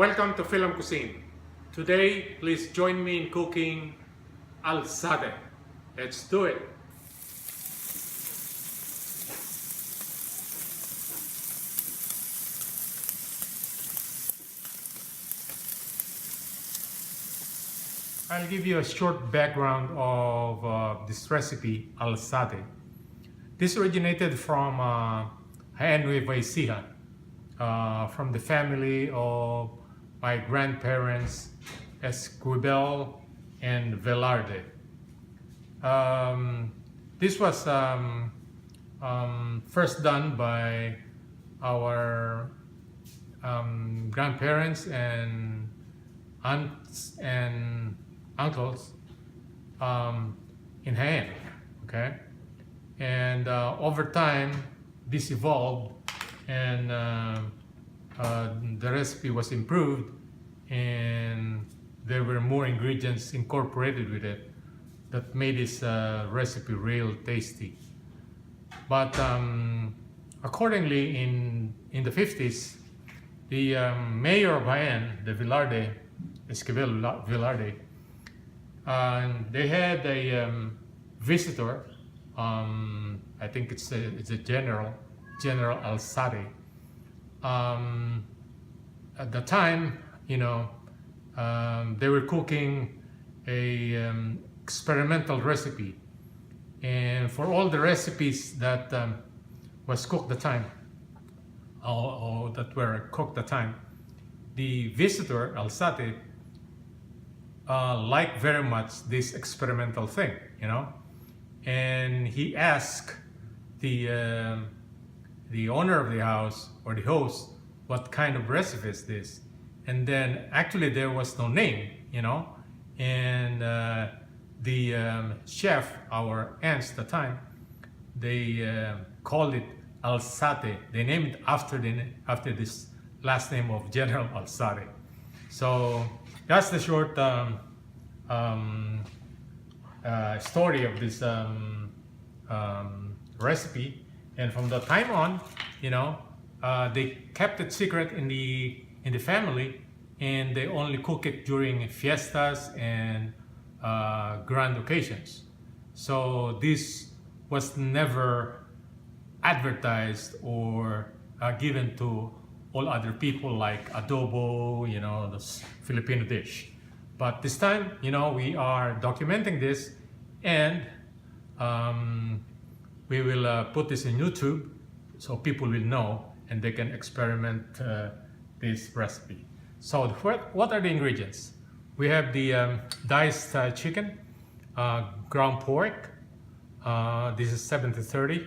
Welcome to FILAM Cuisine. Today, please join me in cooking Alzate. Let's do it. I'll give you a short background of this recipe, Alzate. This originated from Nueva Ecija, from the family of my grandparents, Esquivel and Velarde. This was first done by our grandparents and aunts and uncles in Jaén, okay? And over time, this evolved and the recipe was improved and there were more ingredients incorporated with it that made this recipe real tasty. But accordingly, in the 50s, the mayor of Jaén, the Velarde, Esquivel Velarde, they had a visitor. I think it's a General Alzate. At the time, you know, they were cooking a experimental recipe, and for all the recipes that was cooked at the time, or that were cooked at the time, the visitor Alzate liked very much this experimental thing, you know, and he asked the owner of the house or the host what kind of recipe is this, and then actually there was no name, you know, and the chef, our aunts at the time, they called it Alzate. They named it after this last name of General Alzate. So that's the short story of this recipe. And from that time on, you know, they kept it secret in the family, and they only cook it during fiestas and grand occasions. So this was never advertised or given to all other people like adobo, you know, the Filipino dish. But this time, you know, we are documenting this, and we will put this in YouTube so people will know and they can experiment this recipe. So what are the ingredients? We have the diced chicken, ground pork. This is 70-30.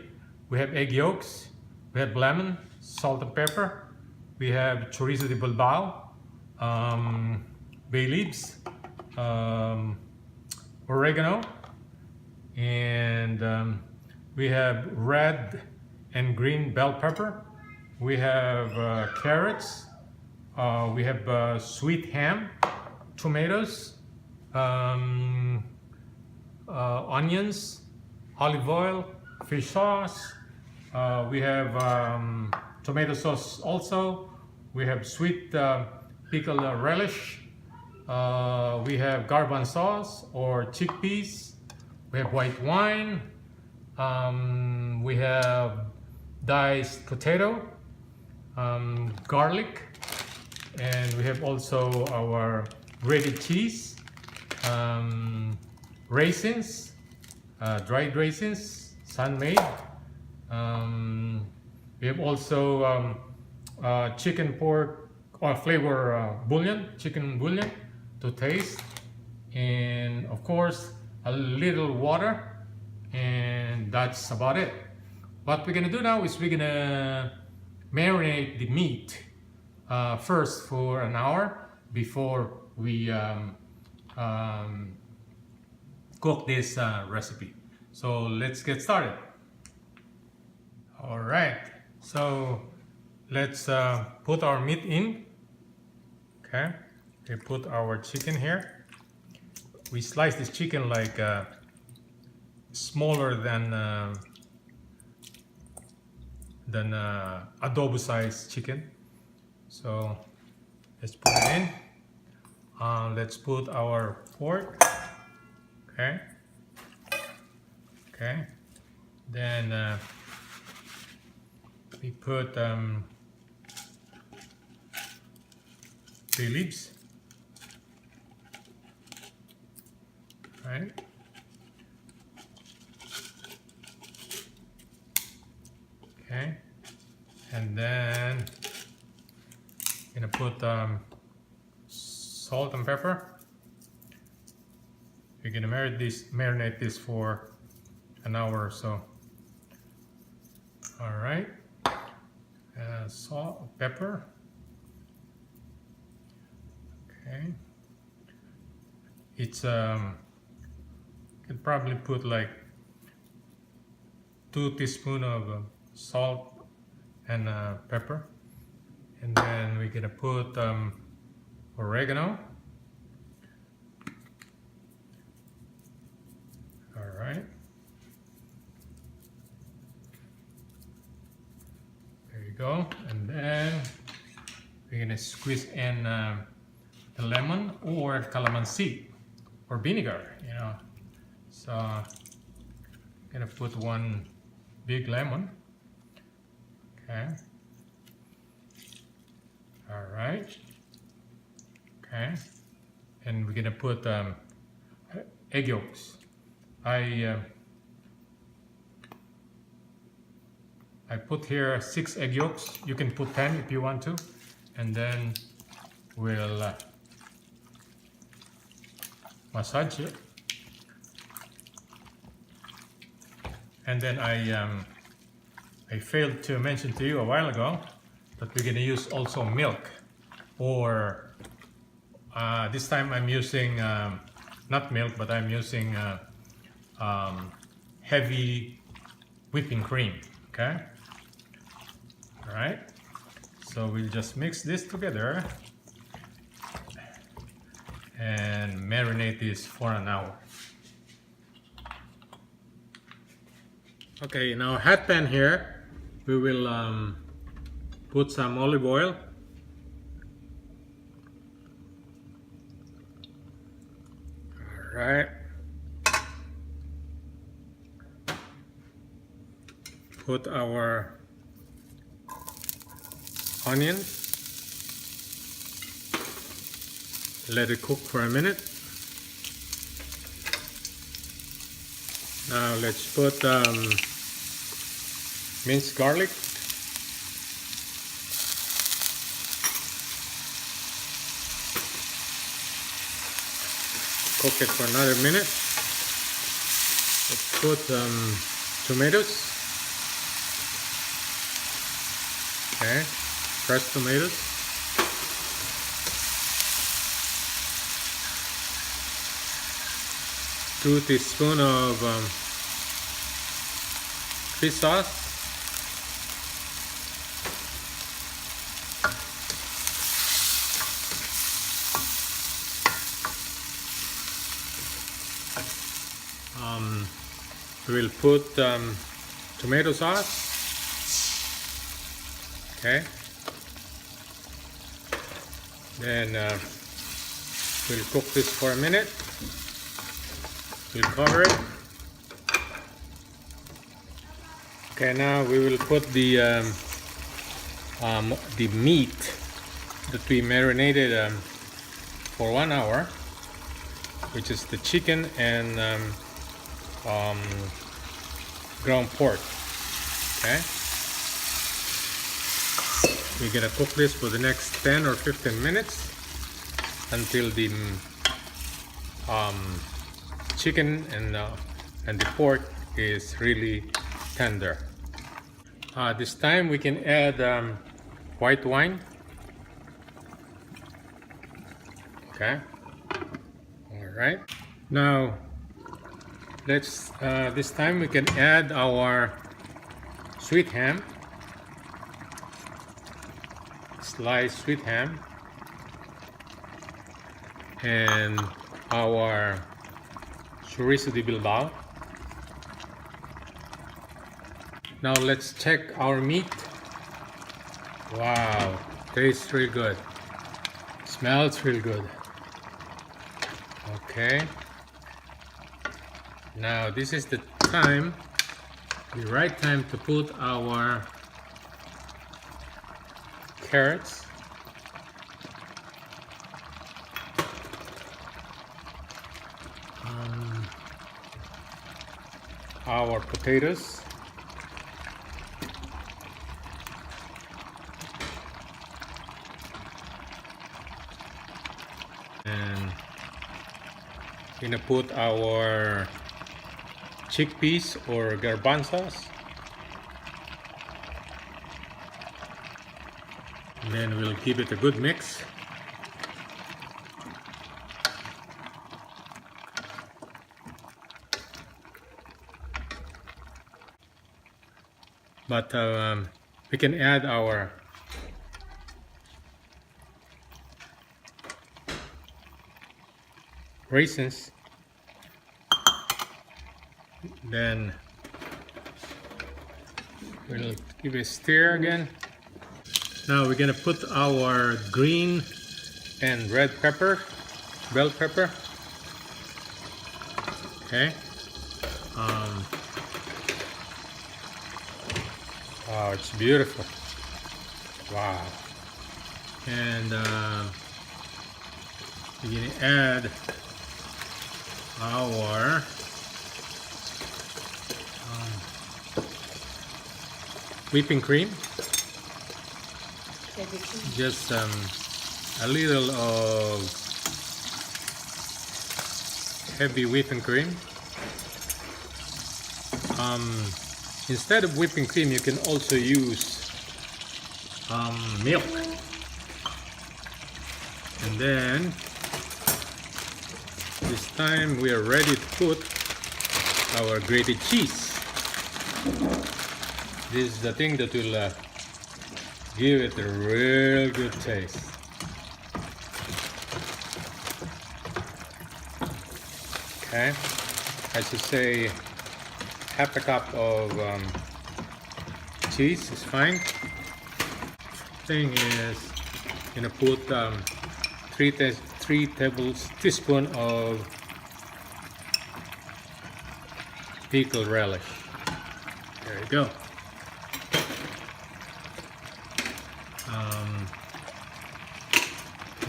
We have egg yolks. We have lemon, salt and pepper. We have chorizo de Bilbao, bay leaves, oregano, and we have red and green bell pepper. We have carrots. We have sweet ham, tomatoes, onions, olive oil, fish sauce. We have tomato sauce also. We have sweet pickle relish. We have garbanzos or chickpeas. We have white wine. We have diced potato, garlic, and we have also our grated cheese, raisins, dried raisins, sun-made. We have also chicken pork or flavor bullion, chicken bullion to taste, and of course a little water, and that's about it. What we're gonna do now is we're gonna marinate the meat first for an hour before we cook this recipe. So let's get started. All right, so let's put our meat in. Okay, we put our chicken here. We slice this chicken like smaller than adobo size chicken. So Let's put it in. Let's put our pork. Okay. Okay. Then we put 3 leaves. Right. Okay. And then I'm gonna put salt and pepper. We're gonna marinate this for an hour or so. All right. Salt, pepper. Okay. It's could probably put like 2 teaspoons of salt and pepper, and then we're gonna put oregano. All right. There you go. And then we're gonna squeeze in the lemon or calamansi or vinegar, you know. So I'm gonna put 1 big lemon. Okay. All right. Okay. And we're gonna put egg yolks. I put here 6 egg yolks. You can put 10 if you want to, and then we'll massage it. And then I failed to mention to you a while ago that we're gonna use also milk, or this time I'm using not milk, but I'm using heavy whipping cream. Okay. All right. So we'll just mix this together and marinate this for an hour. Okay, in our hot pan here, we will put some olive oil. All right. Put our onion. Let it cook for a minute. Now let's put minced garlic. Cook it for another minute. Let's put tomatoes. Okay, fresh tomatoes. Two teaspoons of fish sauce. We'll put tomato sauce. Okay. Then we'll cook this for a minute. We'll cover it. Okay, now we will put the meat that we marinated for 1 hour, which is the chicken and ground pork. Okay. We're gonna cook this for the next 10 or 15 minutes until the chicken and the pork is really tender. This time we can add white wine. Okay. All right. Now let's this time we can add our sweet ham. Sliced sweet ham and our chorizo de Bilbao. Now let's check our meat. Wow, tastes really good. Smells real good. Okay. Now this is the time, the right time to put our carrots, our potatoes, and we're gonna put our chickpeas or garbanzos, and then we'll give it a good mix. But we can add our raisins, then we'll give it a stir again. Now we're gonna put our green and red pepper, bell pepper. Okay. Wow, it's beautiful. Wow. And we're gonna add our whipping cream. Just a little of heavy whipping cream. Instead of whipping cream, you can also use milk. And then this time we are ready to put our grated cheese. This is the thing that will give it a real good taste. Okay, I should say half a cup of cheese is fine. Thing is, gonna put 3 tablespoons of pickle relish. There you go.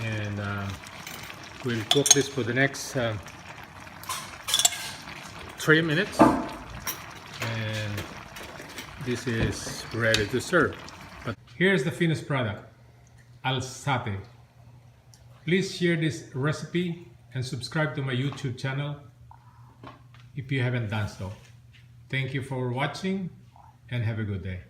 And we'll cook this for the next 3 minutes, and this is ready to serve. But here's the finished product, Alzate. Please share this recipe and subscribe to my YouTube channel if you haven't done so. Thank you for watching and have a good day.